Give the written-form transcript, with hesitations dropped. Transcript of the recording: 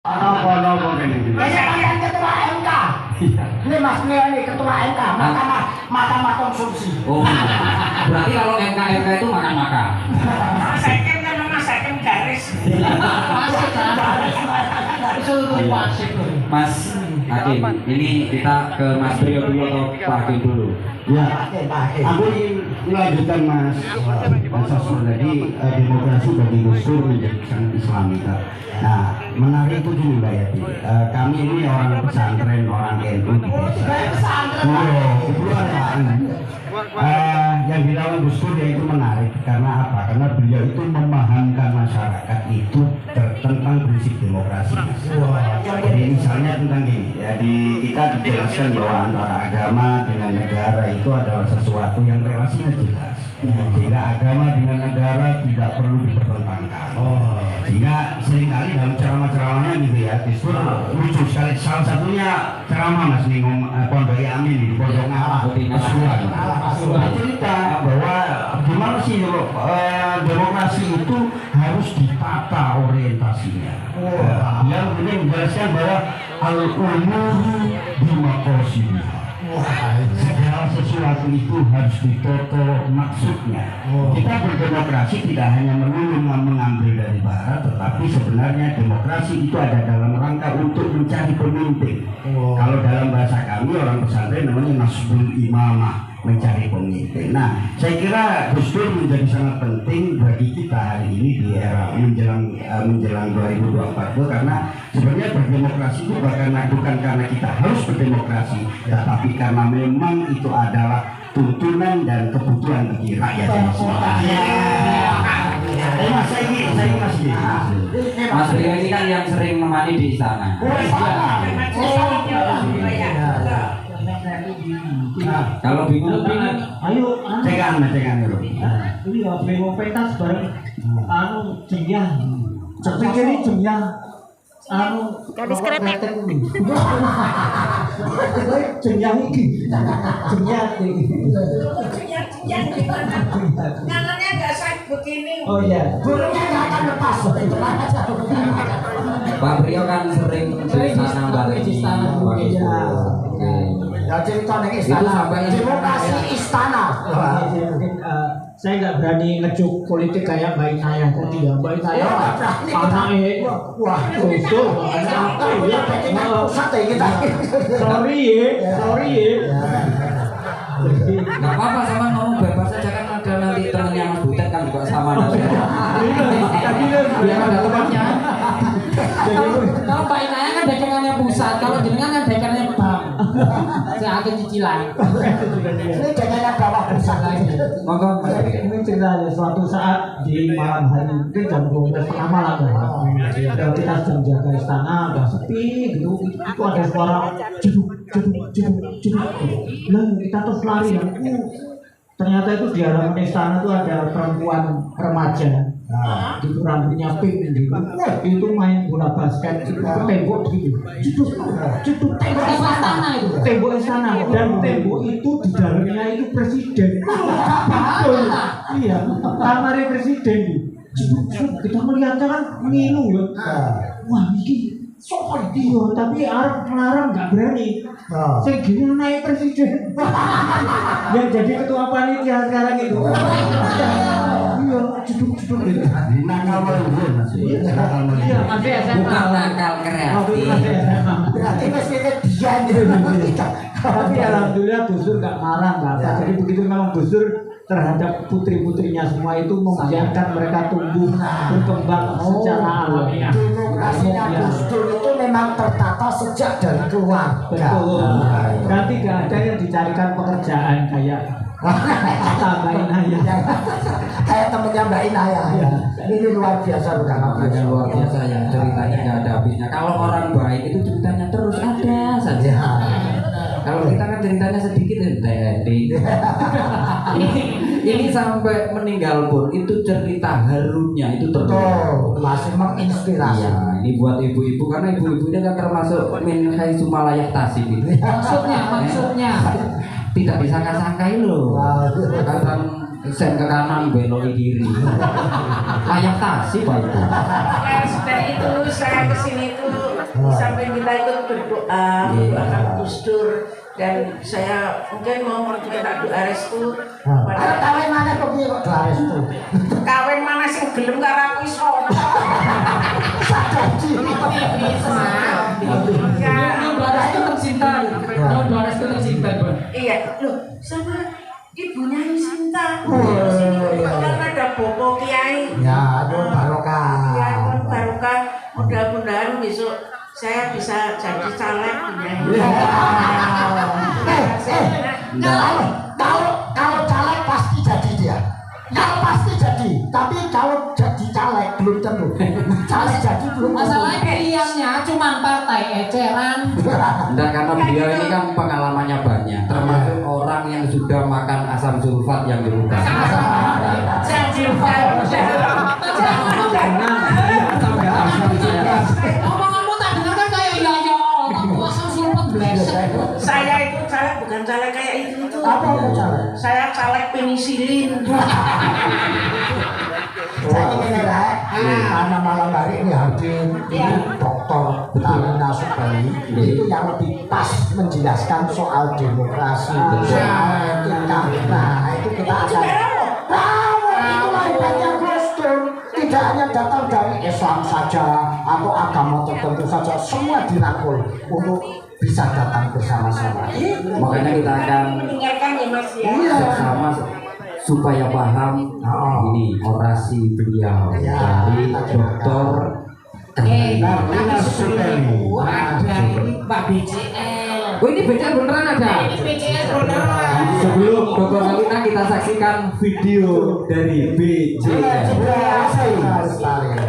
Apa ini? Saya ketua MK. Ini Mas Neo ini ketua MK, Mahkamah Konsumsi. Oh, berarti kalau MK itu makan-makan. Masakin kan masakin garis. Mas Hakim, ini kita ke Mas Brio dulu atau Pak Hakim dulu? Ya, aku ingin melanjutkan Mas Sasur tadi, demokrasi bagi Gus Dur menjadi sangat Islami. Nah, menarik itu dulu Mbak Yati. Kami ini orang pesantren, orang NU di desa. Itu yang dilakukan Gus Dur yaitu menarik karena apa? Karena beliau itu memahamkan masyarakat itu tentang prinsip demokrasi. Jadi misalnya tentang ini, ya kita dijelaskan bahwa antara agama dengan negara itu adalah sesuatu yang relasinya jelas. Sehingga agama dengan negara tidak perlu dipertentangkan. Sehingga seringkali dalam ceramah-ceramahnya gitu ya, Gus Dur lucu sekali. Salah satunya ceramah Mas nih Pondok Yamin di Pondok Ngalah Pasuruan. Cerita bahwa gimana sih demokrasi itu harus ditata orientasinya. Dia kemudian menjelaskan bahwa al-umuru bimaqasidihha. Segala sesuatu itu harus ditoto maksudnya. Kita berdemokrasi tidak hanya melulu mengambil dari barat, tetapi sebenarnya demokrasi itu ada dalam rangka untuk mencari pemimpin. Kalau dalam bahasa kami orang pesantren namanya nasbul imamah, mencari pemimpin. Nah, saya kira Gus Dur menjadi sangat penting bagi kita hari ini di era menjelang 2024 karena sebenarnya berdemokrasi itu bukan karena kita harus berdemokrasi, tetapi karena memang itu adalah tuntunan dan kebutuhan bagi rakyat yang semua. Mas Brio ini kan yang sering menemani di istana. Kalau bingung, ayo, cekan dulu. Ini ya bemo pentas bareng, jengnya, pikir jengnya, gadis kretek. jengnya ini, Kanannya nggak saya begini. oh iya, Burungnya nggak akan lepas. Pak Brio kan sering di istana bareng. Ya cerita nih Itu istana. sampai Demokrasi istana. mungkin saya nggak berani ngejuk politik kayak Mbak Inaya tadi ya. Mbak Inaya anaknya Wah, itu apa ya? pusat ya kita. Sorry ya. Nggak apa-apa sama ngomong bebas aja kan ada nanti temennya Mas Butet kan juga sama nanti. Biar ada temannya. Kalau Pak Inaya kan dagangannya pusat, kalau jenengan kan dagangannya bank. Saya akan cicilan. Ini jangan bawah pusat lagi. Monggo Mas Brio. Ini ceritanya suatu saat di malam hari mungkin jam 12 malam ya. Kita sedang jaga istana, udah sepi gitu. Itu ada suara jeduk. Lah kita terus lari. Ternyata itu di halaman istana itu ada perempuan remaja. Itu rambutnya pink gitu. Wah, itu main bola basket itu ke tembok gitu. Jeduk tembok istana itu. Tembok istana dan tembok itu di dalamnya itu presiden. Betul. Iya, kamar presiden itu. Kita melihatnya kan ngilu ya. Wah, ini soal dia tapi Arab melarang nggak berani. Saya gini naik presiden. Yang jadi ketua panitia sekarang itu. Iya, jeduk gitu. Nakal Mas. Iya, masih SMA. Bukan nakal kreatif. Berarti mestinya dia gitu. Tapi alhamdulillah Gus Dur nggak marah nggak apa. Jadi begitu memang Gus Dur terhadap putri-putrinya semua itu membiarkan mereka tumbuh berkembang secara alamiah. Demokrasinya Gus Dur itu memang tertata sejak dari keluarga. Betul. Dan tidak ada yang dicarikan pekerjaan kayak Mbak Inaya. Kayak temennya Mbak Inaya. Ini luar biasa udah. Makanya luar biasa ya, ceritanya nggak ada habisnya. Kalau orang baik itu ceritanya terus ada saja. Kalau kita kan ceritanya sedikit ini sampai meninggal pun itu cerita harunya itu terus. Masih menginspirasi. Iya, ini buat ibu-ibu karena ibu-ibunya kan termasuk min haitsu ma la yahtasib gitu. Maksudnya. Tidak disangka-sangkai loh. Kadang sen ke kanan belok ke kiri. Layak tasib Pak itu. SD itu saya kesini itu Di samping kita ikut berdoa, mendoakan Gus Dur, dan saya mungkin mau minta doa restu Ayo pada kawin mana kok piye kok doa restu. kawin mana sing gelem karo aku iso. Sadaki. Yang doa itu tercinta. Yang doa itu tercinta, Bang. Iya, loh sama ibunya Sinta. Sini kebetulan ada Bopo Kiai. Ya, itu barokah. Ya, pun barokah. Mudah-mudahan besok saya bisa jadi caleg punya. Kalau caleg pasti jadi dia. Kalau pasti jadi, tapi kalau jadi caleg belum tentu. Caleg jadi belum tentu. Masalahnya pilihannya cuma partai eceran. Enggak, karena beliau ini kan pengalamannya banyak, termasuk orang yang sudah makan asam sulfat yang dirubah. Ngomong-ngomong tak dengar kan kayak iya ya, asam sulfat blesek. Saya itu caleg bukan caleg kayak itu. Apa itu caleg? Saya caleg penisilin. Saya ingin karena malam hari ini hadir Dr. Talina Subali itu yang lebih pas menjelaskan soal demokrasi, soal etika. Nah itu kita akan itu hebatnya Gus Dur. Tidak hanya datang dari Islam saja atau agama tertentu saja, semua dirangkul untuk bisa datang bersama-sama. Makanya kita akan Mendengarkan ya Mas ya. bersama supaya paham ini orasi beliau dari Dr. Talina Subali. Ada ini Pak BCL. Oh ini BCL beneran ada? Ini BCL beneran. Sebelum Dr. Talina kita saksikan video dari BCL. Harus tarik.